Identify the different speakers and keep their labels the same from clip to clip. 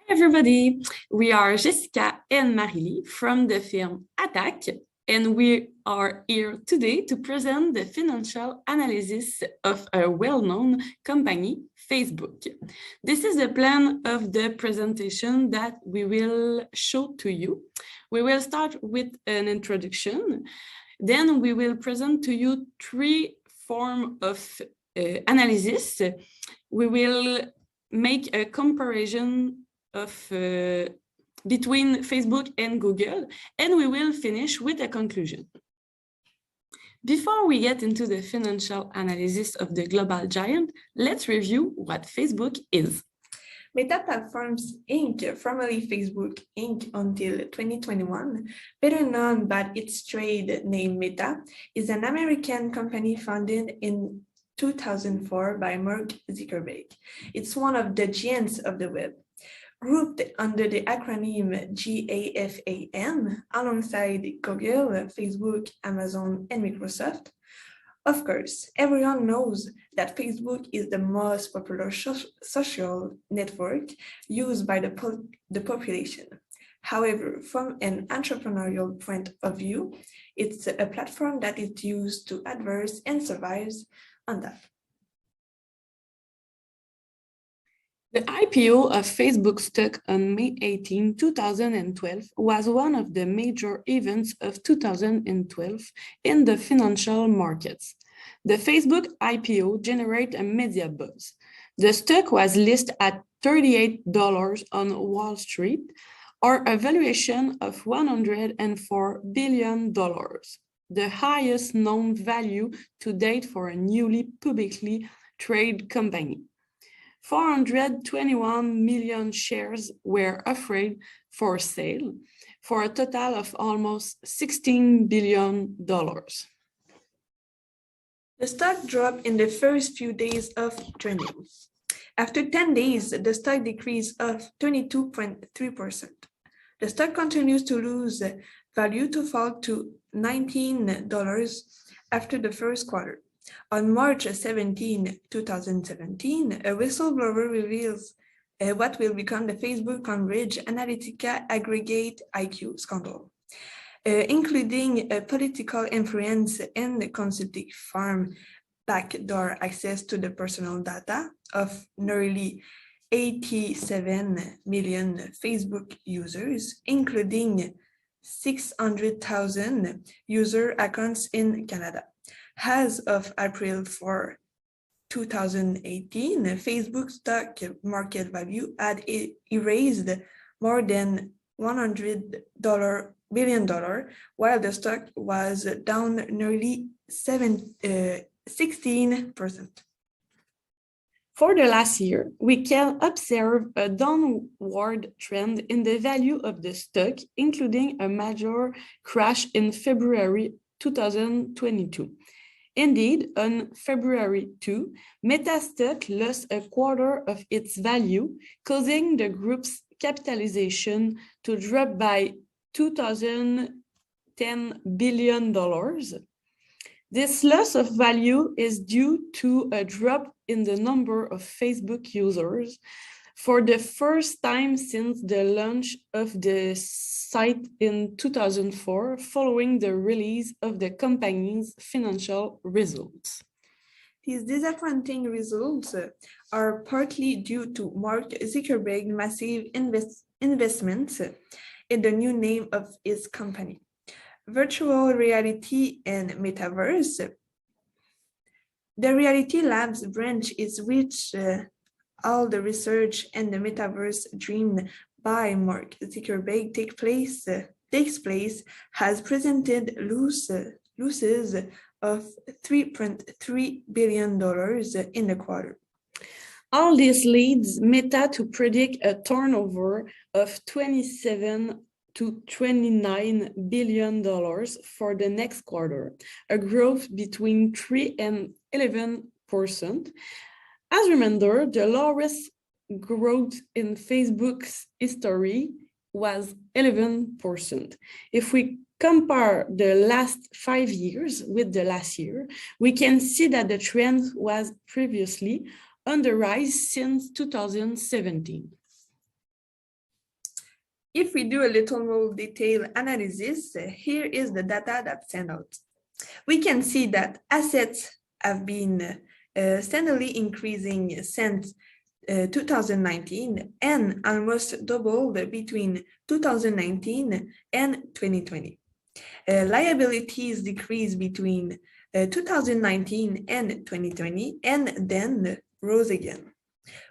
Speaker 1: Everybody, we are Jessica and Marily from the film Attack, and we are here today to present the financial analysis of a well-known company, Facebook. This is the plan of the presentation that we will show to you. We will start with an introduction, then we will present to you three forms of analysis. We will make a comparison between Facebook and Google, and we will finish with a conclusion. Before we get into the financial analysis of the global giant, let's review what Facebook is.
Speaker 2: Meta Platforms Inc., formerly Facebook Inc. until 2021, better known by its trade name Meta, is an American company founded in 2004 by Mark Zuckerberg. It's one of the giants of the web. Grouped under the acronym GAFAM, alongside Google, Facebook, Amazon, and Microsoft. Of course, everyone knows that Facebook is the most popular social network used by the population. However, from an entrepreneurial point of view, it's a platform that is used to adverse and survives on that.
Speaker 1: The IPO of Facebook stock on May 18, 2012 was one of the major events of 2012 in the financial markets. The Facebook IPO generated a media buzz. The stock was listed at $38 on Wall Street, or a valuation of $104 billion, the highest known value to date for a newly publicly traded company. 421 million shares were offered for sale, for a total of almost $16 billion.
Speaker 2: The stock dropped in the first few days of trading. After 10 days, the stock decreased of 22.3%. The stock continues to lose value to fall to $19 after the first quarter. On March 17, 2017, a whistleblower reveals what will become the Facebook Cambridge Analytica Aggregate IQ scandal, including political influence and consulting firm backdoor access to the personal data of nearly 87 million Facebook users, including 600,000 user accounts in Canada. As of April 4, 2018, Facebook's stock market value had erased more than $100 billion, while the stock was down nearly 16%.
Speaker 1: For the last year, we can observe a downward trend in the value of the stock, including a major crash in February 2022. Indeed, on February 2, Meta stock lost a quarter of its value, causing the group's capitalization to drop by $2,010 billion. This loss of value is due to a drop in the number of Facebook users for the first time since the launch of the site in 2004, following the release of the company's financial results.
Speaker 2: These disappointing results are partly due to Mark Zuckerberg's massive investments in the new name of his company, virtual reality and metaverse. The Reality Labs branch is which all the research and the metaverse dreamed by Mark Zuckerberg takes place has presented losses of $3.3 billion in the quarter.
Speaker 1: All this leads Meta to predict a turnover of $27 to $29 billion for the next quarter, a growth between 3 and 11%. As a reminder, the lowest growth in Facebook's history was 11%. If we compare the last 5 years with the last year, we can see that the trend was previously on the rise since 2017.
Speaker 2: If we do a little more detailed analysis, here is the data that stand out. We can see that assets have been steadily increasing since 2019 and almost doubled between 2019 and 2020. Liabilities decreased between 2019 and 2020 and then rose again,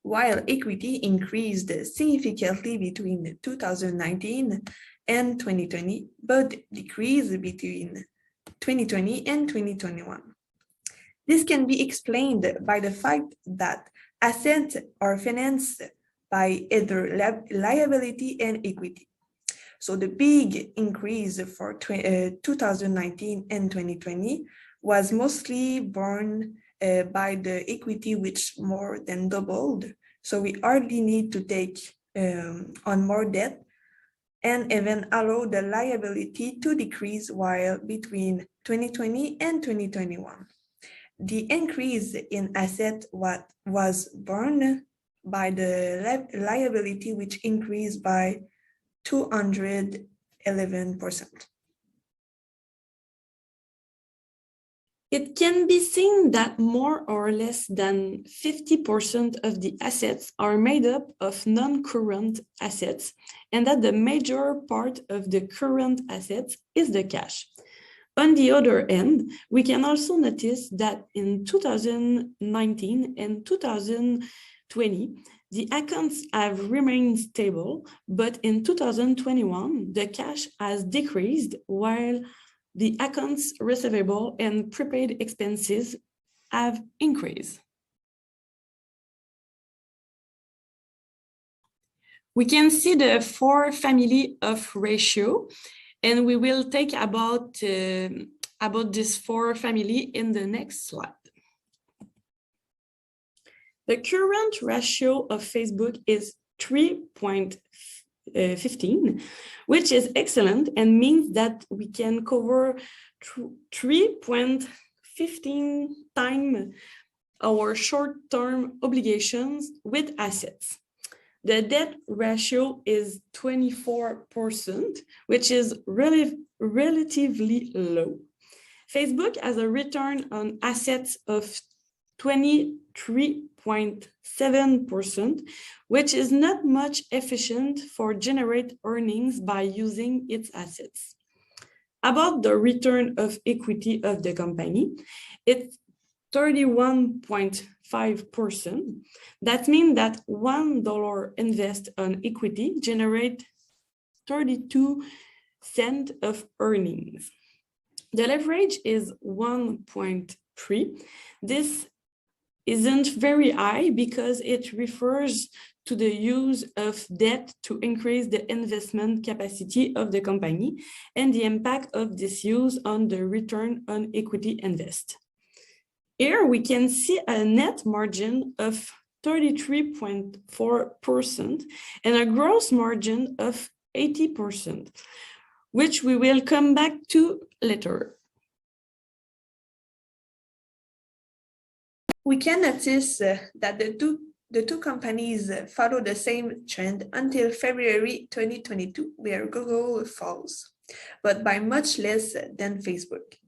Speaker 2: while equity increased significantly between 2019 and 2020, but decreased between 2020 and 2021. This can be explained by the fact that assets are financed by either liability and equity. So the big increase for 2019 and 2020 was mostly borne by the equity, which more than doubled. So we hardly need to take on more debt and even allow the liability to decrease while between 2020 and 2021. The increase in asset was borne by the liability, which increased by 211%.
Speaker 1: It can be seen that more or less than 50% of the assets are made up of non-current assets, and that the major part of the current assets is the cash. On the other end, we can also notice that in 2019 and 2020, the accounts have remained stable, but in 2021, the cash has decreased while the accounts receivable and prepaid expenses have increased. We can see the four family of ratio, and we will take about this four family in the next slide. The current ratio of Facebook is 3.15, which is excellent and means that we can cover 3.15 times our short-term obligations with assets. The debt ratio is 24%, which is relatively low. Facebook has a return on assets of 23.7%, which is not much efficient for generate earnings by using its assets. About the return of equity of the company, it's 31.5%. That means that $1 invest on equity generate 32 cents of earnings. The leverage is 1.3. This isn't very high because it refers to the use of debt to increase the investment capacity of the company and the impact of this use on the return on equity invest. Here we can see a net margin of 33.4% and a gross margin of 80%, which we will come back to later.
Speaker 2: We can notice that the two companies follow the same trend until February 2022, where Google falls, but by much less than Facebook.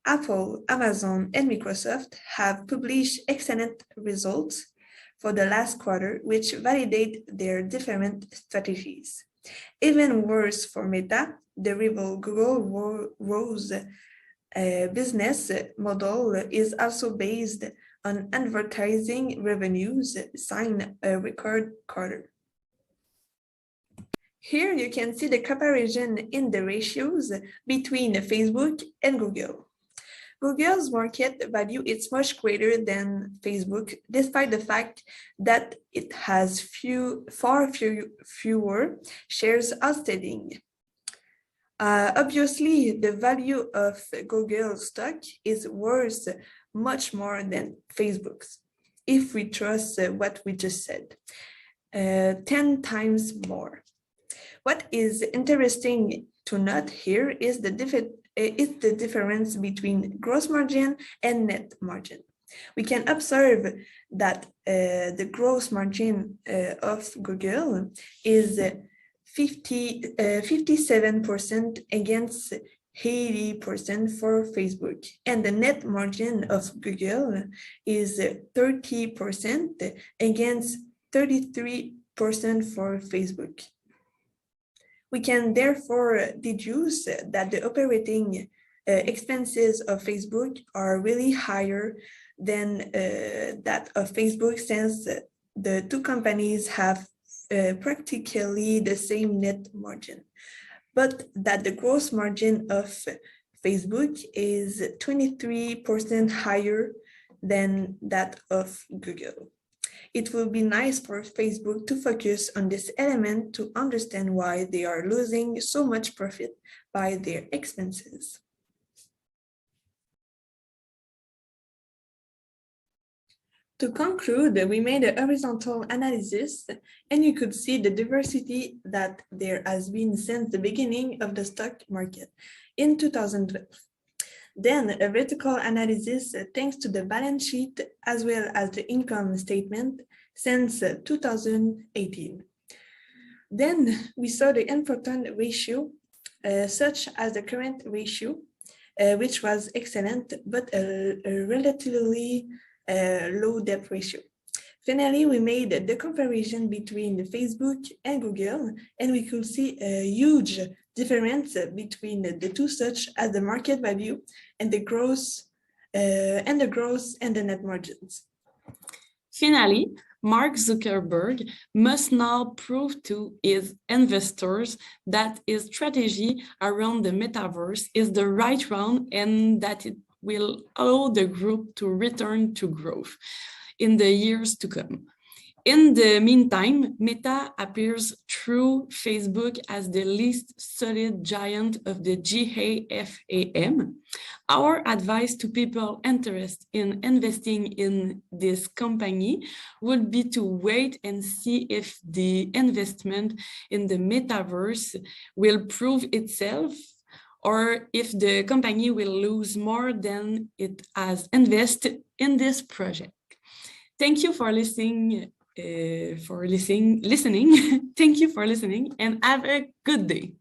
Speaker 2: Apple, Amazon, and Microsoft have published excellent results for the last quarter, which validate their different strategies. Even worse for Meta, the rival Google Rose business model is also based on advertising revenues, signed a record quarter. Here you can see the comparison in the ratios between Facebook and Google. Google's market value is much greater than Facebook, despite the fact that it has far fewer shares outstanding. Obviously, the value of Google stock is worth much more than Facebook's, if we trust what we just said, 10 times more. What is interesting to note here is the difference between gross margin and net margin. We can observe that the gross margin of Google is 57% against 80% for Facebook. And the net margin of Google is 30% against 33% for Facebook. We can therefore deduce that the operating expenses of Facebook are really higher than that of Facebook, since the two companies have practically the same net margin, but that the gross margin of Facebook is 23% higher than that of Google. It will be nice for Facebook to focus on this element to understand why they are losing so much profit by their expenses. To conclude, we made a horizontal analysis, and you could see the diversity that there has been since the beginning of the stock market in 2012. Then a vertical analysis thanks to the balance sheet as well as the income statement since 2018. Then we saw the important ratio, such as the current ratio, which was excellent, but a relatively low debt ratio. Finally, we made the comparison between Facebook and Google, and we could see a huge difference between the two, such as the market value and the gross and the net margins.
Speaker 1: Finally, Mark Zuckerberg must now prove to his investors that his strategy around the metaverse is the right one and that it will allow the group to return to growth in the years to come. In the meantime, Meta appears through Facebook as the least solid giant of the GAFAM. Our advice to people interested in investing in this company would be to wait and see if the investment in the metaverse will prove itself, or if the company will lose more than it has invested in this project. Thank you for listening. Thank you for listening and have a good day.